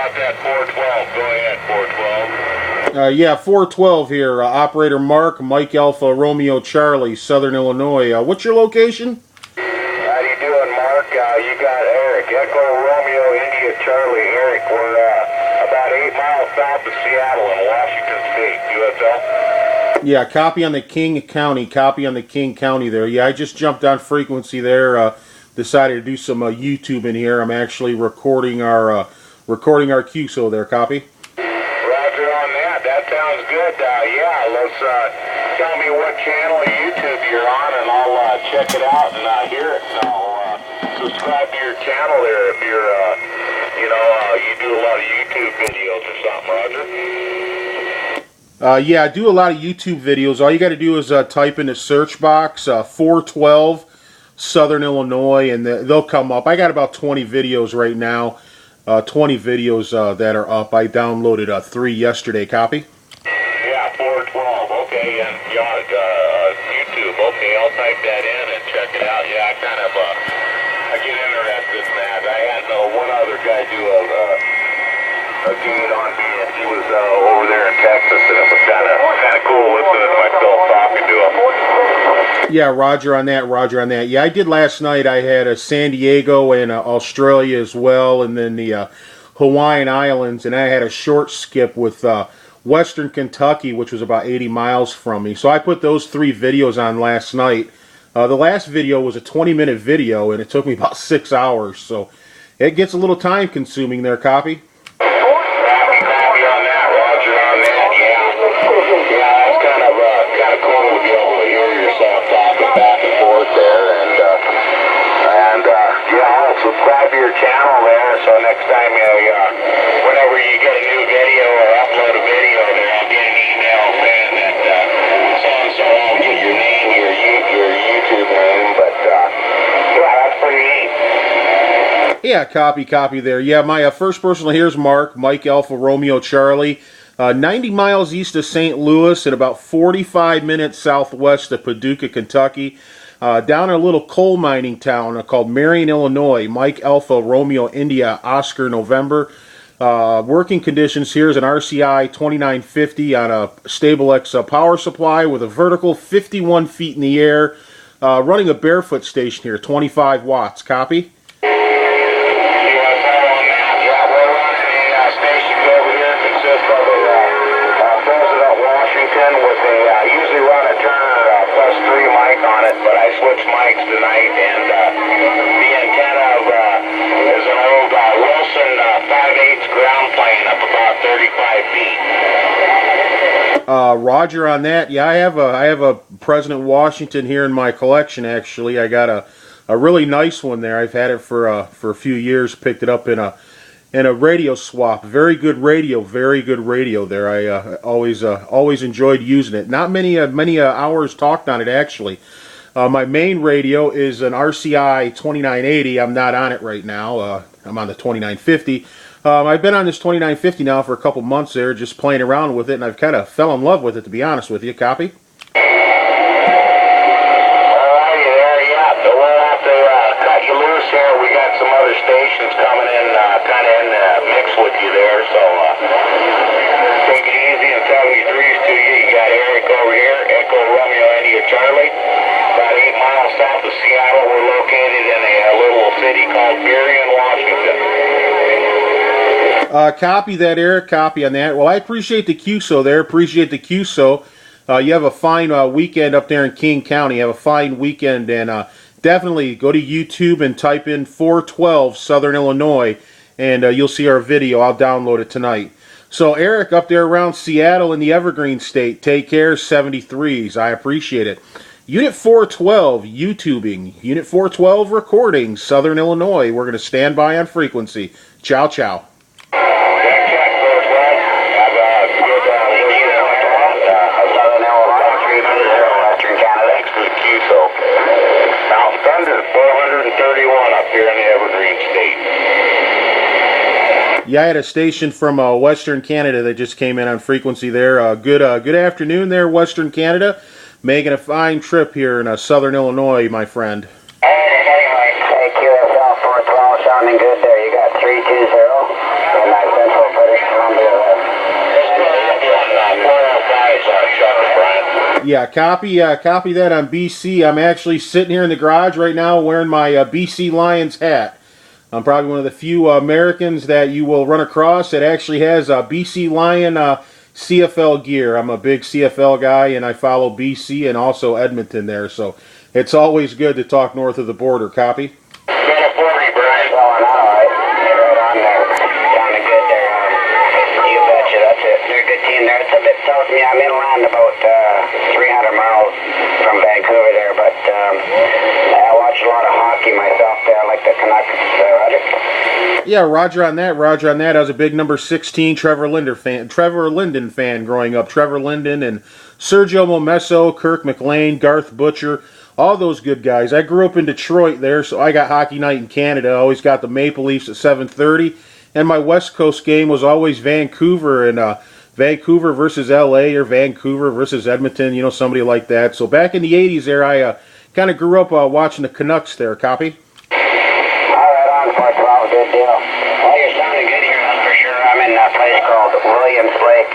about that 412? Go ahead, 412. Yeah, 412 here. Operator Mark, Mike Alpha Romeo Charlie, Southern Illinois. What's your location? How you doing, Mark? You got Eric, Echo Romeo India Charlie. Eric, we're about 8 miles south of Seattle in Washington State, USL. Yeah, copy on the King County. Copy on the King County there. Yeah, I just jumped on frequency there. Decided to do some YouTube in here. I'm actually recording our QSO there. Copy. Roger on that. That sounds good. Yeah, let's tell me what channel of YouTube you're on, and I'll check it out and hear it. And I'll subscribe to your channel there if you're, you do a lot of YouTube videos or something, Roger. Yeah, I do a lot of YouTube videos. All you got to do is type in the search box 412 Southern Illinois, and they'll come up. I got about 20 videos right now. 20 videos that are up. I downloaded 3 yesterday. Copy? Yeah, 412. Okay, and YouTube. Okay, I'll type that in and check it out. Yeah, I kind of I get interested in that. I had one other guy do a gate on me, and he was over there in Texas, and it was kind of cool listening to myself talking to him. Yeah, roger on that, roger on that. Yeah, I did last night. I had San Diego and Australia as well, and then the Hawaiian Islands, and I had a short skip with Western Kentucky, which was about 80 miles from me. So I put those 3 videos on last night. The last video was a 20-minute video, and it took me about 6 hours, so it gets a little time-consuming there. Copy? Subscribe to your channel there, so next time whenever you get a new video or upload a video there, I'll get an email saying that so-and-so won't get your name, your YouTube name, but yeah, that's pretty neat. Yeah, copy there. Yeah, my first person here is Mark, Mike Alpha Romeo Charlie, 90 miles east of St. Louis and about 45 minutes southwest of Paducah, Kentucky. Down in a little coal mining town called Marion, Illinois. Mike Alpha Romeo India Oscar November. Working conditions here is an RCI 2950 on a StableX power supply with a vertical 51 feet in the air. Running a barefoot station here, 25 watts. Copy? Mics tonight, and the antenna is an old Wilson 5/8 ground plane up about 35 feet. Roger on that. Yeah, I have a President Washington here in my collection. Actually, I got a really nice one there. I've had it for a few years. Picked it up in a radio swap. Very good radio there. I always enjoyed using it. Not many hours talked on it actually. My main radio is an RCI 2980. I'm not on it right now. I'm on the 2950. I've been on this 2950 now for a couple months there, just playing around with it, and I've kind of fell in love with it, to be honest with you. Copy? Alrighty there, yeah. We'll have to cut you loose here. We got some other stations coming in, kind of in the mix with you there, so take it easy and tell me threes to you. You got Eric over here, Echo Romeo India Charlie. About 8 miles south of Seattle. We're located in a little city called Marion, Washington. Copy that, Eric. Copy on that. Well, I appreciate the QSO there. Appreciate the QSO. You have a fine weekend up there in King County. Have a fine weekend, and definitely go to YouTube and type in 412 Southern Illinois, and you'll see our video. I'll download it tonight. So, Eric, up there around Seattle in the Evergreen State, take care, 73s. I appreciate it. Unit 412, YouTubing. Unit 412, recording, Southern Illinois. We're going to stand by on frequency. Ciao, ciao. Mountain Thunder, 431 up here in the Evergreen State. Yeah, I had a station from Western Canada that just came in on frequency there. Good afternoon there, Western Canada. Making a fine trip here in Southern Illinois, my friend. Hey, QSL 412, sounding good there. You got 320 in Central Yeah, copy that on BC. I'm actually sitting here in the garage right now wearing my BC Lions hat. I'm probably one of the few Americans that you will run across that actually has BC Lion CFL gear. I'm a big CFL guy, and I follow BC and also Edmonton there, so it's always good to talk north of the border. Copy? Got a 40, Brian. Well, all right. You're right on there. Sounding good there. You betcha. That's it. They're a good team there. It's a bit south of me. I'm inland about 300 miles from Vancouver there, but I watch a lot of hockey myself there. I like the Canucks. Roger. Yeah, Roger on that. Roger on that. I was a big number 16 Trevor Linden fan growing up. Trevor Linden and Sergio Momesso, Kirk McLean, Garth Butcher, all those good guys. I grew up in Detroit there, so I got hockey night in Canada. I always got the Maple Leafs at 7:30, and my West Coast game was always Vancouver and Vancouver versus LA or Vancouver versus Edmonton. You know, somebody like that. So back in the 80s there, I kind of grew up watching the Canucks there. Copy? Good deal. Well, you're sounding good here, that's for sure. I'm in a place called Williams Lake.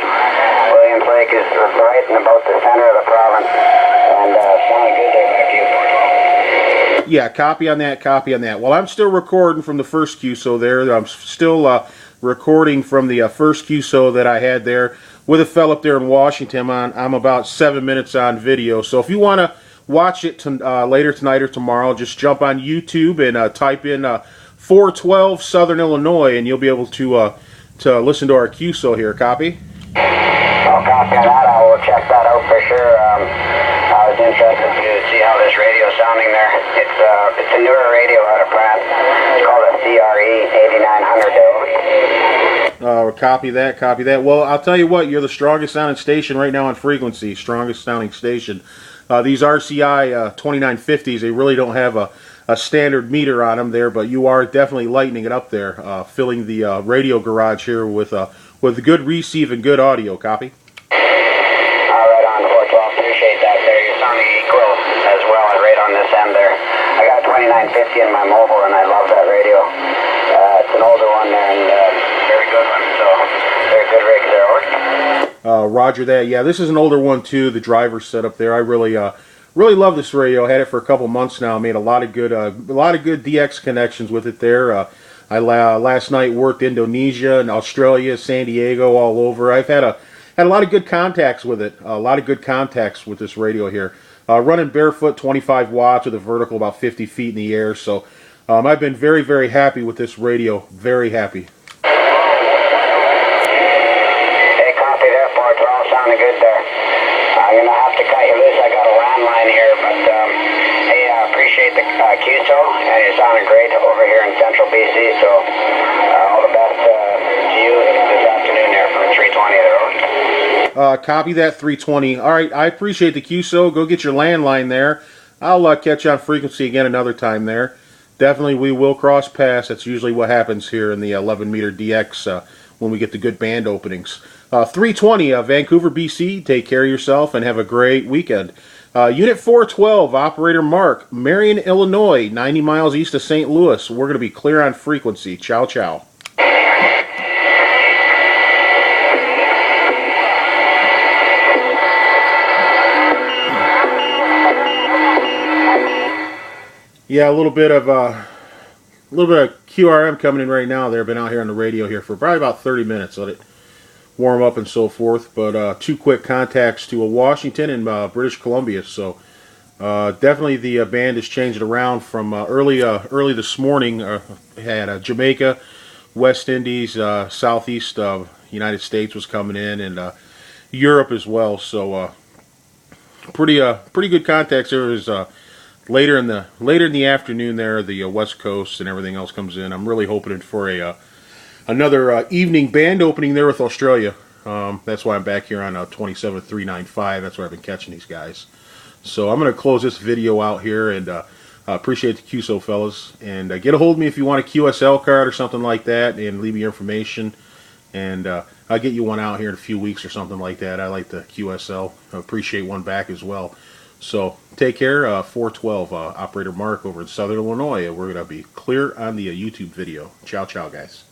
Williams Lake is right in about the center of the province. And sounding good there back to you, 412. Yeah, copy on that, copy on that. Well, I'm still recording from the first QSO there. I'm still recording from the first QSO that I had there with a fella up there in Washington. I'm about 7 minutes on video. So if you want to watch it later tonight or tomorrow, just jump on YouTube and type in 412 Southern Illinois, and you'll be able to listen to our QSO here. Copy? I'll copy on that. I will check that out for sure. I was interested to see how this radio's sounding there. It's a newer radio out of France. It's called a CRE 8900. Copy that, copy that. Well, I'll tell you what, you're the strongest sounding station right now on frequency. Strongest sounding station. These RCI 2950s, they really don't have a standard meter on them there, but you are definitely lightening it up there, filling the radio garage here with good receive and good audio. Copy? All right on, 412. Appreciate that there. You're sounding equal as well right on this end there. I got a 2950 in my mobile, and I love that radio. It's an older one there, and very good one, so very good rigs there. Roger that. Yeah, this is an older one too. The driver's setup there. I really love this radio. I had it for a couple months now. Made a lot of good DX connections with it there. I last night worked Indonesia and Australia, San Diego, all over. I've had a lot of good contacts with it. A lot of good contacts with this radio here. Running barefoot, 25 watts with a vertical about 50 feet in the air. So I've been very, very happy with this radio. Very happy. Hey, copy there, 412. Sounding good there. I'm going to have to cut you loose. I got a landline here, but hey, I appreciate the QSO, and you're sounding great over here in central BC, so all the best to you this afternoon there from 320 there. Copy that, 320. All right, I appreciate the QSO. Go get your landline there. I'll catch you on frequency again another time there. Definitely we will cross paths. That's usually what happens here in the 11-meter DX when we get the good band openings. 320, Vancouver, BC. Take care of yourself and have a great weekend. Unit 412, Operator Mark, Marion, Illinois, 90 miles east of St. Louis. We're going to be clear on frequency. Ciao, ciao. Yeah, a little bit of QRM coming in right now. They've been out here on the radio here for probably about 30 minutes. Let it warm up and so forth. But two quick contacts to Washington and British Columbia. So definitely the band has changed around from early this morning. Had Jamaica, West Indies, southeast of United States was coming in, and Europe as well. So pretty good contacts. There was later in the afternoon there, the West Coast and everything else comes in. I'm really hoping for another evening band opening there with Australia. That's why I'm back here on 27395. That's where I've been catching these guys. So I'm going to close this video out here, and appreciate the QSO fellas. And get a hold of me if you want a QSL card or something like that, and leave me your information. And I'll get you one out here in a few weeks or something like that. I like the QSL. I appreciate one back as well. So take care. 412 Operator Mark over in Southern Illinois. We're going to be clear on the YouTube video. Ciao, ciao, guys.